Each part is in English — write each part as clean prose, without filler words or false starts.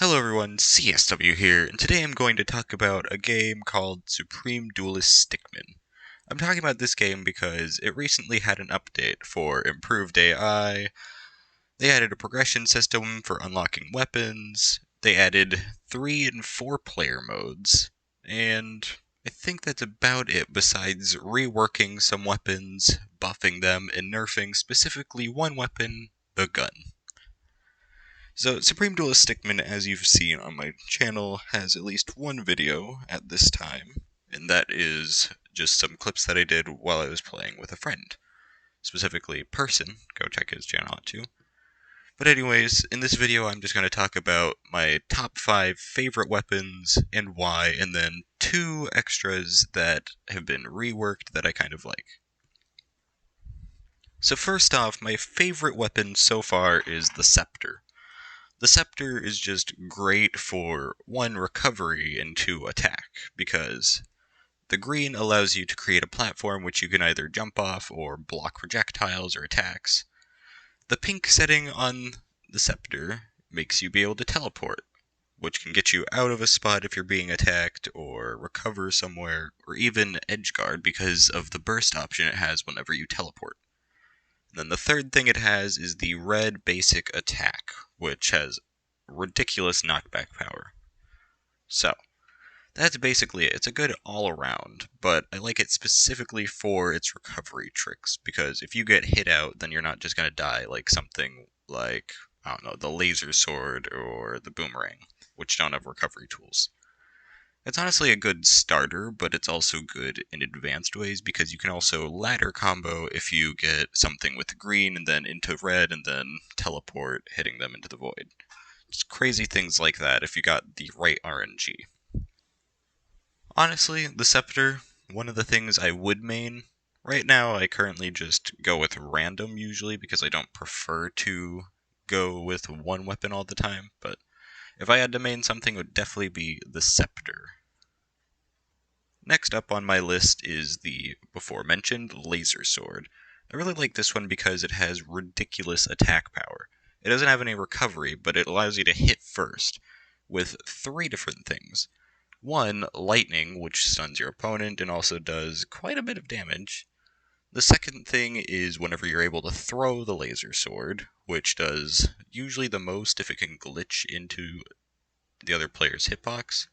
Hello everyone, CSW here, and today I'm going to talk about a game called Supreme Duelist Stickman. I'm talking about this game because it recently had an update for improved AI, they added a progression system for unlocking weapons, they added 3 and 4 player modes, and I think that's about it besides reworking some weapons, buffing them, and nerfing specifically one weapon, the gun. So, Supreme Duelist Stickman, as you've seen on my channel, has at least one video at this time, and that is just some clips that I did while I was playing with a friend. Specifically, Person, go check his channel out too. But anyways, in this video I'm just going to talk about my top 5 favorite weapons and why, and then 2 extras that have been reworked that I kind of like. So first off, my favorite weapon so far is the Scepter. The Scepter is just great for 1, recovery, and 2, attack, because the green allows you to create a platform which you can either jump off or block projectiles or attacks. The pink setting on the Scepter makes you be able to teleport, which can get you out of a spot if you're being attacked, or recover somewhere, or even edgeguard because of the burst option it has whenever you teleport. Then the third thing it has is the red basic attack, which has ridiculous knockback power. So, that's basically it. It's a good all-around, but I like it specifically for its recovery tricks, because if you get hit out, then you're not just going to die like something like, I don't know, the laser sword or the boomerang, which don't have recovery tools. It's honestly a good starter, but it's also good in advanced ways because you can also ladder combo if you get something with green and then into red and then teleport, hitting them into the void. Just crazy things like that if you got the right RNG. Honestly, the Scepter, one of the things I would main. Right now I currently just go with random usually because I don't prefer to go with one weapon all the time, but if I had to main something, it would definitely be the Scepter. Next up on my list is the before-mentioned laser sword. I really like this one because it has ridiculous attack power. It doesn't have any recovery, but it allows you to hit first, with 3 different things. 1, lightning, which stuns your opponent and also does quite a bit of damage. The second thing is whenever you're able to throw the laser sword, which does usually the most if it can glitch into the other player's hitbox.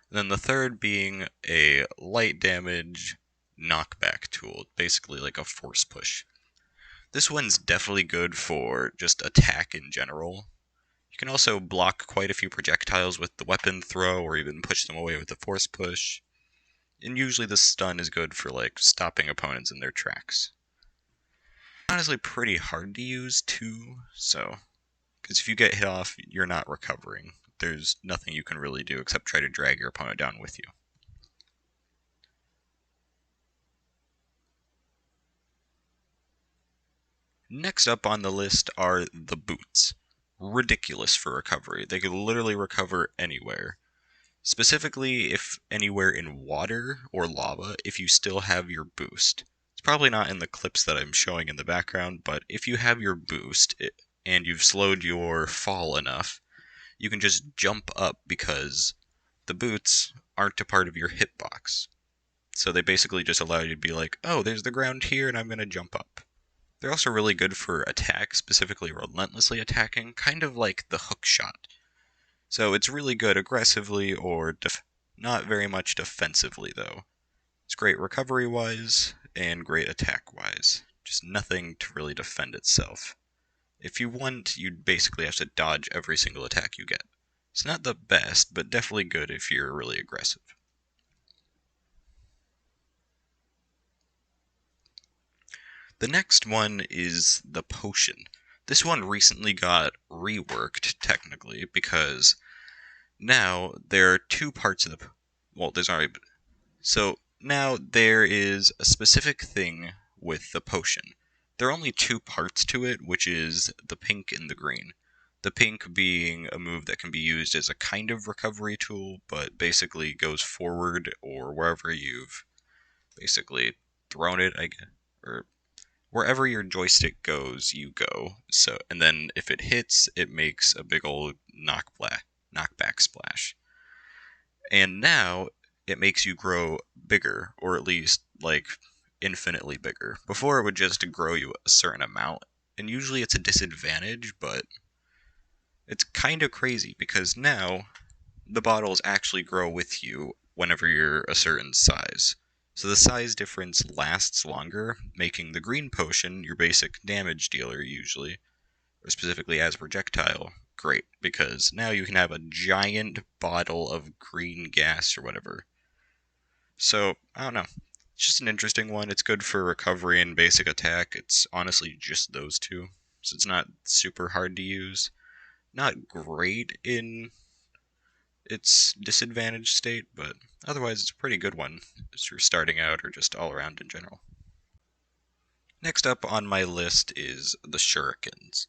And then the third being a light damage knockback tool, basically like a force push. This one's definitely good for just attack in general. You can also block quite a few projectiles with the weapon throw or even push them away with the force push. And usually the stun is good for like stopping opponents in their tracks. Honestly pretty hard to use too, because if you get hit off, you're not recovering. There's nothing you can really do except try to drag your opponent down with you. Next up on the list are the boots. Ridiculous for recovery. They could literally recover anywhere. Specifically, if anywhere in water or lava, if you still have your boost. It's probably not in the clips that I'm showing in the background, but if you have your boost and you've slowed your fall enough, you can just jump up because the boots aren't a part of your hitbox. So they basically just allow you to be like, oh, there's the ground here and I'm going to jump up. They're also really good for attack, specifically relentlessly attacking, kind of like the hook shot. So it's really good aggressively or not very much defensively though. It's great recovery-wise and great attack-wise. Just nothing to really defend itself. If you want, you'd basically have to dodge every single attack you get. It's not the best, but definitely good if you're really aggressive. The next one is the potion. This one recently got reworked, technically, because now there are 2 parts of the... Well, there's already... So now there is a specific thing with the potion. There are only 2 parts to it, which is the pink and the green. The pink being a move that can be used as a kind of recovery tool, but basically goes forward or wherever you've basically thrown it, or wherever your joystick goes, you go. So, and then if it hits, it makes a big old knockback And now it makes you grow bigger, or at least like infinitely bigger. Before it would just grow you a certain amount, and usually it's a disadvantage, but it's kind of crazy because now the bottles actually grow with you whenever you're a certain size. So the size difference lasts longer, making the green potion your basic damage dealer usually, or specifically as projectile, great, because now you can have a giant bottle of green gas or whatever. So, I don't know. It's just an interesting one. It's good for recovery and basic attack. It's honestly just those two. So it's not super hard to use. Not great in its disadvantaged state, but otherwise it's a pretty good one as you're starting out or just all around in general. Next up on my list is the Shurikens.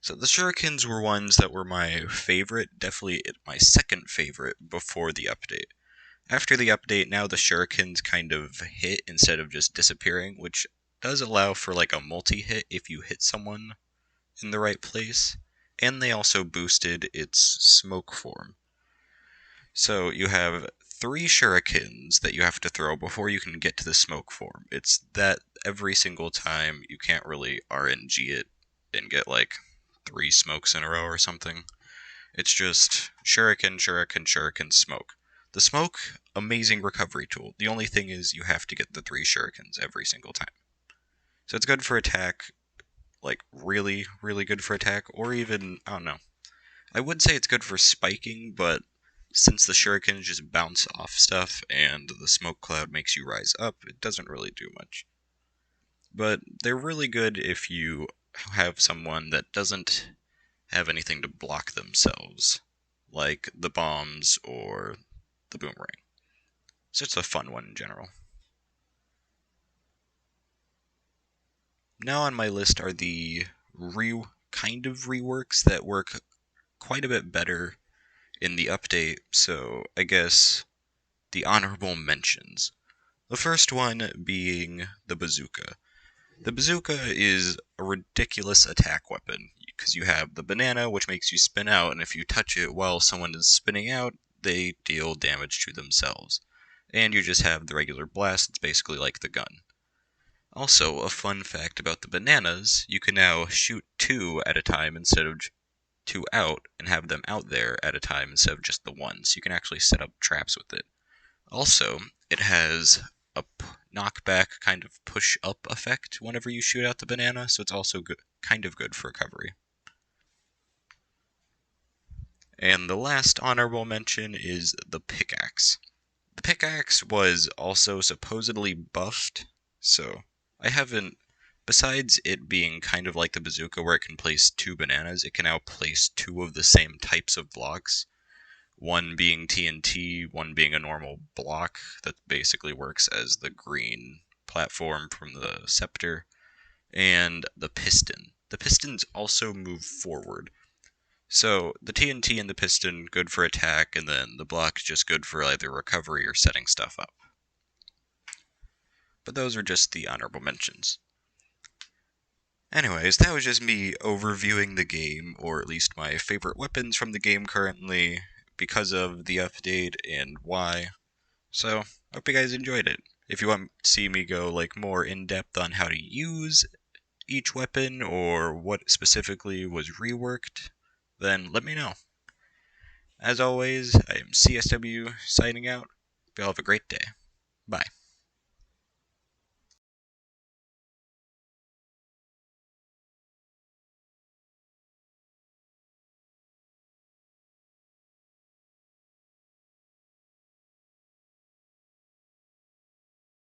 So the Shurikens were ones that were my favorite, definitely my second favorite before the update. After the update, now the Shurikens kind of hit instead of just disappearing, which does allow for like a multi-hit if you hit someone in the right place. And they also boosted its smoke form. So you have 3 shurikens that you have to throw before you can get to the smoke form. It's that every single time you can't really RNG it and get like 3 smokes in a row or something. It's just shuriken, shuriken, shuriken, smoke. The smoke, amazing recovery tool. The only thing is you have to get the 3 shurikens every single time. So it's good for attack, like really, really good for attack, or even, I don't know. I would say it's good for spiking, but since the shurikens just bounce off stuff and the smoke cloud makes you rise up, it doesn't really do much. But they're really good if you have someone that doesn't have anything to block themselves, like the bombs or the boomerang. It's just a fun one in general. Now on my list are the kind of reworks that work quite a bit better in the update, so I guess the honorable mentions. The first one being the Bazooka. The Bazooka is a ridiculous attack weapon, because you have the banana, which makes you spin out, and if you touch it while someone is spinning out, they deal damage to themselves. And you just have the regular blast, it's basically like the gun. Also, a fun fact about the bananas, you can now shoot 2 at a time instead of 2 out, and have them out there at a time instead of just the one, so you can actually set up traps with it. Also, it has a knockback kind of push-up effect whenever you shoot out the banana, so it's also kind of good for recovery. And the last honorable mention is the Pickaxe. The Pickaxe was also supposedly buffed, so I haven't... Besides it being kind of like the Bazooka where it can place 2 bananas, it can now place 2 of the same types of blocks. One being TNT, one being a normal block that basically works as the green platform from the Scepter, and the piston. The pistons also move forward. So the TNT and the piston, good for attack, and then the block's just good for either recovery or setting stuff up. But those are just the honorable mentions. Anyways, that was just me overviewing the game, or at least my favorite weapons from the game currently, because of the update and why. So, hope you guys enjoyed it. If you want to see me go like more in depth on how to use each weapon or what specifically was reworked, then let me know. As always, I am CSW signing out. You all have a great day. Bye.